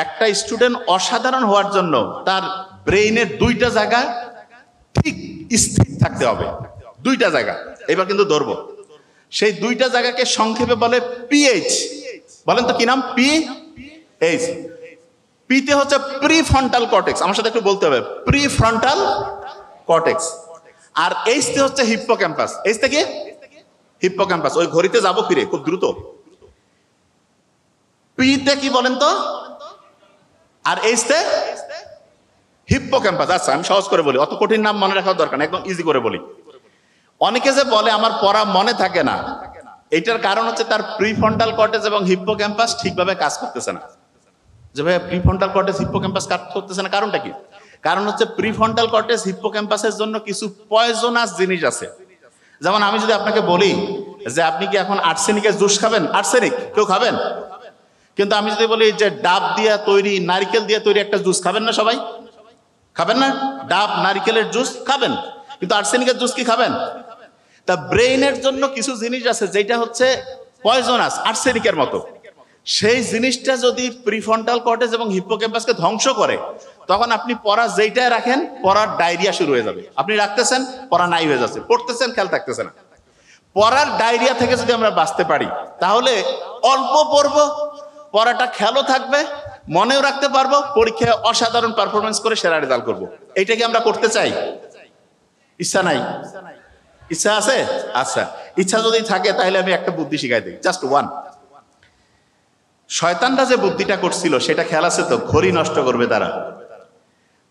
একটা স্টুডেন্ট অসাধারণ হওয়ার জন্য তার ব্রেইনের দুইটা জায়গা ঠিক স্থির থাকতে হবে, দুইটা জায়গা। এবার কিন্তু ধরবো, সেই দুইটা জায়গাকে সংক্ষেপে বলে পিএইচ। বলেন তো কি নাম? পিএইচ। পিতে হচ্ছে প্রিফ্রন্টাল কর্টেক্স, আমার সাথে একটু বলতে হবে, প্রিফ্রন্টাল কর্টেক্স। আর এইচতে হচ্ছে হিপ্পোক্যাম্পাস। এইচ থেকে হিপ্পোক্যাম্পাস। ওই ঘড়িতে যাবো ফিরে খুব দ্রুত। পিতে কি বলেন তো, আর এইচতে হিপ্পোক্যাম্পাস। আচ্ছা আমি সহজ করে বলি, অত কঠিন নাম মনে রাখার দরকার না, একদম ইজি করে বলি। অনেকে যে বলে আমার পড়া মনে থাকে না, এটার কারণ হচ্ছে তার প্রিফ্রন্টাল কর্টেক্স এবং হিপ্পোক্যাম্পাস ঠিকভাবে কাজ করতেছে না। যে ভাই প্রিফ্রন্টাল কর্টেক্স হিপ্পোক্যাম্পাস কাজ করতেছে না, কারণটা কি? কারণ হচ্ছে প্রিফ্রন্টাল কর্টেক্স হিপ্পোক্যাম্পাসের জন্য কিছু পয়জনাস জিনিস আছে। যেমন আমি যদি আপনাকে বলি যে আপনি কি এখন আর্সেনিকের জুস খাবেন? আর্সেনিক কেউ খাবেন? কিন্তু আমি যদি বলি যে ডাব দিয়ে তৈরি, নারকেল দিয়ে তৈরি একটা জুস, খাবেন না সবাই? খাবেন না? ডাব নারকেলের জুস খাবেন, কিন্তু আর্সেনিকের জুস কি খাবেন? তা ব্রেইনের জন্য কিছু জিনিস আছে যেটা হচ্ছে পয়জনাস, আর্সেনিকের মতো। সেই জিনিসটা যদি প্রিফ্রন্টাল কর্টেক্স এবং হিপ্পোক্যাম্পাসকে ধ্বংস করে, তখন আপনি পড়া যেইটাই রাখেন, পড়ার ডায়রিয়া শুরু হয়ে যাবে। আপনি রাখতেছেন, পড়া নাই হয়ে যাচ্ছে, পড়তেছেন, খেয়াল থাকতেছে না। পড়ার ডায়রিয়া থেকে যদি আমরা বাঁচতে পারি, তাহলে অল্প পড়বো, পড়াটা খেয়ালও থাকবে, মনেও রাখতে পারবো, পরীক্ষায় অসাধারণ পারফরমেন্স করে সেরা রেজাল্ট করবো। এইটা কি আমরা করতে চাই? ইচ্ছা নাই? ইচ্ছা আছে? আচ্ছা, ইচ্ছা যদি থাকে তাহলে আমি একটা বুদ্ধি শিখাই দিই, জাস্ট ওয়ান। শয়তানরা যে বুদ্ধিটা করছিল সেটা খেয়াল আছে তো? ঘড়ি নষ্ট করবে তারা।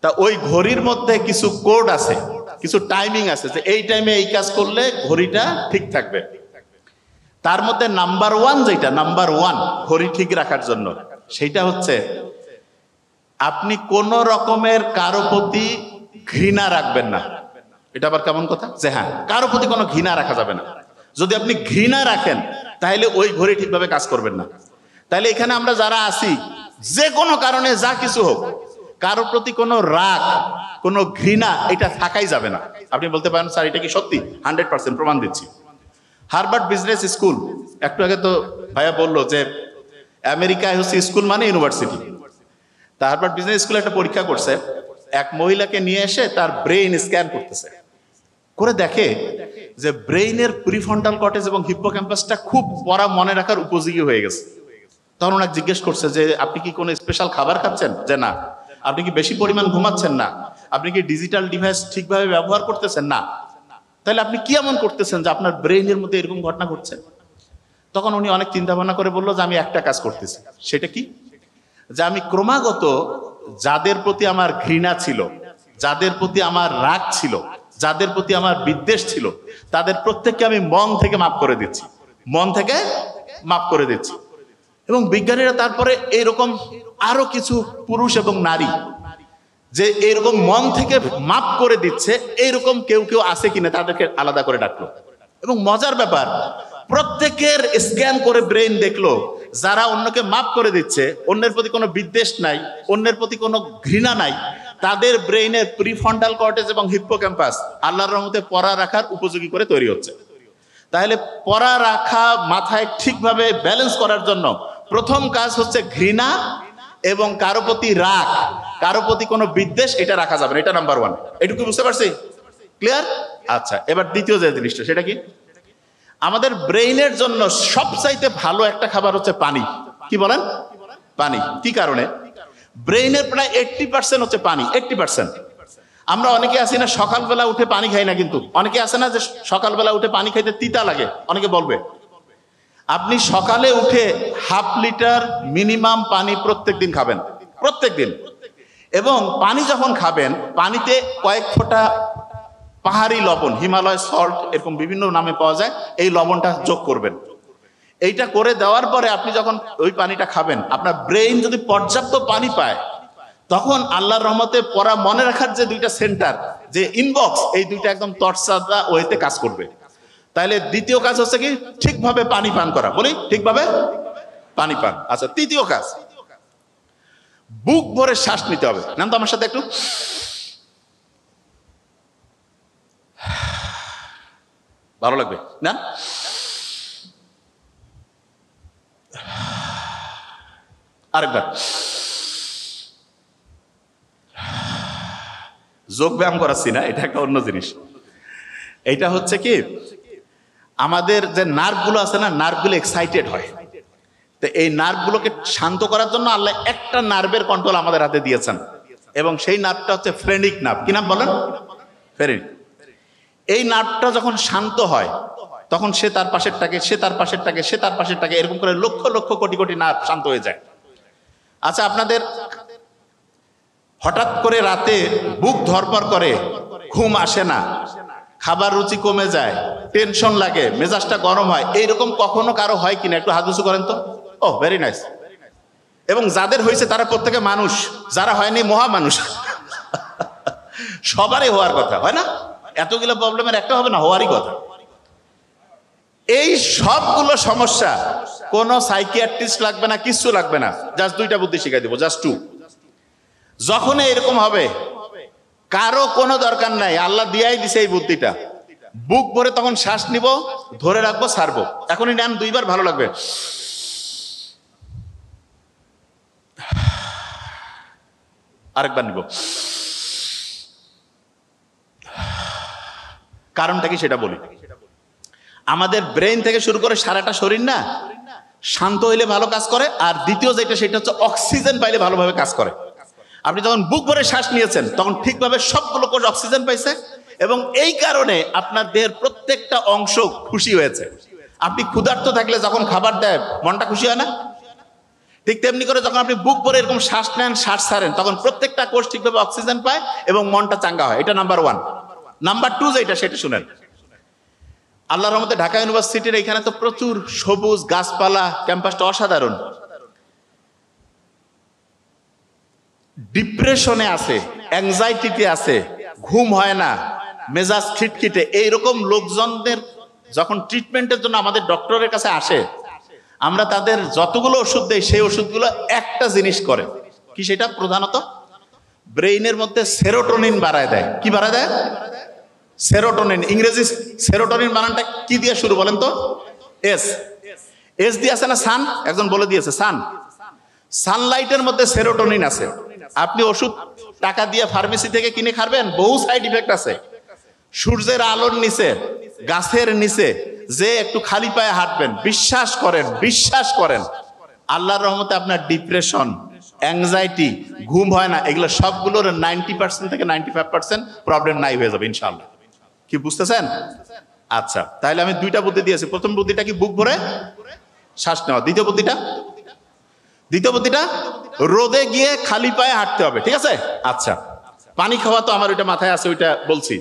তা ওই ঘড়ির মধ্যে কিছু কোড আছে, কিছু টাইমিং আছে, যে এই টাইমে এই কাজ করলে ঘড়িটা ঠিক থাকবে। তার মধ্যে নাম্বার ওয়ান, যেটা নাম্বার ওয়ান ঘড়ি ঠিক রাখার জন্য, সেটা হচ্ছে আপনি কোন রকমের কারো প্রতি ঘৃণা রাখবেন না। এটা আবার কেমন কথা? যে হ্যাঁ, কারো প্রতি কোনো ঘৃণা রাখা যাবে না। যদি আপনি ঘৃণা রাখেন তাহলে ওই ঘড়ি ঠিকভাবে কাজ করবেন না। তাহলে এখানে আমরা যারা আছি, যে কোনো কারণে যা কিছু হোক, কারো প্রতি কোনো রাগ, কোনো ঘৃণা এটা থাকাই যাবে না। আপনি বলতে পারেন স্যার এটা কি সত্যি? 100% প্রমাণ দিচ্ছি। হার্ভার্ড বিজনেস স্কুল, একটু আগে তো ভাইয়া বললো যে আমেরিকায় হচ্ছে স্কুল মানে ইউনিভার্সিটি। তা হার্ভার্ড বিজনেস স্কুলে একটা পরীক্ষা করছে, এক মহিলাকে নিয়ে এসে তার ব্রেইন স্ক্যান করতেছে, করে দেখে যে ব্রেইনের প্রিফ্রন্টাল কর্টেক্স এবং হিপ্পোক্যাম্পাসটা খুব পড়া মনে রাখার উপযোগী হয়ে গেছে। তখন ওনাকে জিজ্ঞেস করছে যে আপনি কি কোনো স্পেশাল খাবার খাচ্ছেন? যে না। আপনি কি বেশি পরিমাণ ঘুমাচ্ছেন? না। আপনি কি ডিজিটাল ডিভাইস ঠিকভাবে ব্যবহার করতেছেন? না। তাহলে আপনি কি এমন করতেছেন যে আপনার ব্রেইনের মধ্যে এরকম ঘটনা ঘটছে? তখন উনি অনেক চিন্তা ভাবনা করে বললো যে আমি একটা কাজ করতেছি। সেটা কি? যে আমি ক্রমাগত যাদের প্রতি আমার ঘৃণা ছিল, যাদের প্রতি আমার রাগ ছিল, যাদের প্রতি আমার বিদ্বেষ ছিল, তাদের প্রত্যেককে আমি মন থেকে মাফ করে দিচ্ছি, মন থেকে মাফ করে দিচ্ছি। এবং বিজ্ঞানীরা তারপরে এইরকম আরো কিছু পুরুষ এবং নারী যে এরকম মন থেকে মাফ করে দিচ্ছে, এইরকম কেউ কেউ আছে কিনা তাদেরকে আলাদা করে ডাকলো। এবং মজার ব্যাপার, প্রত্যেকের স্ক্যান করে ব্রেইন দেখলো যারা অন্যকে মাফ করে দিচ্ছে, অন্যের প্রতি কোনো বিদ্বেষ নাই, অন্যের প্রতি কোনো ঘৃণা নাই, তাদের ব্রেইনের প্রিফ্রন্টাল কর্টেক্স এবং হিপ্পোক্যাম্পাস আল্লাহর রহমতে পড়া রাখার উপযোগী করে তৈরি হচ্ছে। তাহলে পড়া রাখা মাথায় ঠিকভাবে ব্যালেন্স করার জন্য প্রথম কাজ হচ্ছে ঘৃণা এবং কারো প্রতি রাগ, কারো প্রতি কোনো বিদ্বেষ এটা রাখা যাবে না। এটা নাম্বার ওয়ান। এটুকু বুঝতে পারছি? ক্লিয়ার? আচ্ছা, এবার দ্বিতীয় যে জিনিসটা, সেটা কি? আমাদের ব্রেইনের জন্য সবচাইতে ভালো একটা খাবার হচ্ছে পানি। কি বলেন? পানি। কি কারণে? ব্রেইনের প্রায় 80% হচ্ছে পানি। 80%। আমরা অনেকে আছি না সকালবেলা উঠে পানি খাই না, কিন্তু অনেকে আছে না যে সকালবেলা উঠে পানি খাইতে তিতা লাগে। অনেকে বলবে আপনি সকালে উঠে 1/2 লিটার মিনিমাম পানি প্রত্যেক দিন খাবেন, প্রত্যেক দিন। এবং পানি যখন খাবেন, পানিতে কয়েক ফোঁটা পাহাড়ি লবণ, হিমালয় সল্ট, এরকম বিভিন্ন নামে পাওয়া যায়, এই লবণটা যোগ করবেন। এইটা করে দেওয়ার পরে আপনি যখন ওই পানিটা খাবেন, আপনার ব্রেইন যদি পর্যাপ্ত পানি পায়, তখন আল্লাহর রহমতে পড়া মনে রাখার যে দুইটা সেন্টার, যে ইনবক্স, এই দুইটা একদম তরসাদা ওয়েতে কাজ করবে। তাহলে দ্বিতীয় কাজ হচ্ছে কি? ঠিকভাবে পানি পান করা। বলি ঠিকভাবে পানি পান। আচ্ছা, তৃতীয় কাজ, বুক ভরে শ্বাস নিতে হবে। নাম তো আমার সাথে একটু, ভালো লাগবে না? আরেকবার। যোগ ব্যায়াম করাচ্ছি না, এটা একটা অন্য জিনিস। এটা হচ্ছে কি, আমাদের যে নার্ভগুলো আছে না, নার্ভগুলো এক্সাইটেড হয়। তো এই নার্ভগুলোকে শান্ত করার জন্য আল্লাহ একটা নার্ভের কন্ট্রোল আমাদের হাতে দিয়েছেন, এবং সেই নার্ভটা হচ্ছে ফ্রেনিক নার্ভ। কি নাম বলেন? ফ্রেনিক। এই নার্ভটা যখন শান্ত হয় তখন সে তার পাশেরটাকে, সে তার পাশেরটাকে, সে তার পাশেরটাকে, এরকম করে লক্ষ লক্ষ কোটি কোটি নার্ভ শান্ত হয়ে যায়। আচ্ছা, আপনাদের হঠাৎ করে রাতে বুক ধরপড় করে, ঘুম আসে না, খাবার রুচি কমে যায়, টেনশন লাগে, মেজাজটা গরম হয়, এইরকম কখনো কারো হয় কিনা? একটু হাত উঁচু করেন তো। ও ভেরি নাইস। এবং যাদের হয়েছে তারা প্রত্যেকে মানুষ, যারা হয়নি মহা মানুষ। সবারই হওয়ার কথা, হয় না? এতগুলো প্রবলেমের একটা হবে না, হওয়ারই কথা। এই সবগুলো সমস্যা কোনো সাইকিয়াট্রিস্ট লাগবে না, কিচ্ছু লাগবে না, জাস্ট দুইটা বুদ্ধি শিখাই দেবো, জাস্ট টু। যখন এরকম হবে, কারো কোনো দরকার নাই, আল্লাহ দিয়াই দিছে এই বুদ্ধিটা। বুক ভরে তখন শ্বাস নিব, ধরে রাখবো, ছাড়বো। এখনই নেন, দুইবার, ভালো লাগবে। আরেকবার নিব। কারণটা কি সেটা বলি। আমাদের ব্রেইন থেকে শুরু করে সারাটা শরীর না শান্ত হইলে ভালো কাজ করে, আর দ্বিতীয় যেটা সেটা হচ্ছে অক্সিজেন পাইলে ভালোভাবে কাজ করে। আপনি যখন বুক ভরে শ্বাস নিয়েছেন তখন ঠিকভাবে সবগুলো কোষ অক্সিজেন পাইছে, এবং এই কারণে আপনার দেহের প্রত্যেকটা অংশ খুশি হয়েছে। আপনি ক্ষুধার্ত থাকলে যখন খাবার দেয় মনটা খুশি হয় না? ঠিক তেমনি করে যখন আপনি বুক ভরে এরকম শ্বাস নেন, শ্বাস ছাড়েন, তখন প্রত্যেকটা কোষ ঠিকভাবে অক্সিজেন পায় এবং মনটা চাঙ্গা হয়। এটা নাম্বার ওয়ান। নাম্বার টু যেটা সেটা শুনেন। আল্লাহর রহমতে ঢাকা ইউনিভার্সিটির এখানে তো প্রচুর সবুজ গাছপালা, ক্যাম্পাসটা অসাধারণ। ডিপ্রেশনে আছে, অ্যাংজাইটিতে আছে, ঘুম হয় না, মেজাজ খিটখিটে, এইরকম লোকজনদের যখন ট্রিটমেন্টের জন্য আমাদের ডক্টরের কাছে আসে, আমরা তাদের যতগুলো ওষুধ দেই সেই ওষুধগুলো একটা জিনিস করে কি, সেটা প্রধানত ব্রেইনের মধ্যে সেরোটোনিন বাড়ায় দেয়। কি বাড়ায় দেয়? সেরোটোনিন। ইংরেজি সেরোটোনিন বানানটা কি দিয়ে শুরু বলেন তো? এস। এস দিয়ে আছে না সান? একজন বলে দিয়েছে সান। সানলাইটের মধ্যে সেরোটোনিন আছে। আপনি ওষুধ টাকা দিয়ে ফার্মেসি থেকে কিনে খাবেন, বহু সাইড ইফেক্ট আছে। সূর্যের আলোর নিচে, গাছের নিচে যে একটু খালি পায়ে হাঁটবেন, বিশ্বাস করেন, বিশ্বাস করেন, আল্লাহর রহমতে আপনার ডিপ্রেশন, অ্যাংজাইটি, ঘুম হয় না, এগুলো সবগুলোর 90% থেকে 95% প্রবলেম নাই হয়ে যাবে ইনশাআল্লাহ। কি বুঝতেছেন? আচ্ছা, তাহলে আমি দুইটা বুদ্ধি দিয়েছি। প্রথম বুদ্ধিটা কি? বুক ভরে শ্বাস নেওয়া। দ্বিতীয় বুদ্ধিটা রোদে গিয়ে খালি পায়ে হাঁটতে হবে। ঠিক আছে? আচ্ছা, পানি খাওয়া তো আমার ওইটা মাথায় আছে, ওইটা বলছি।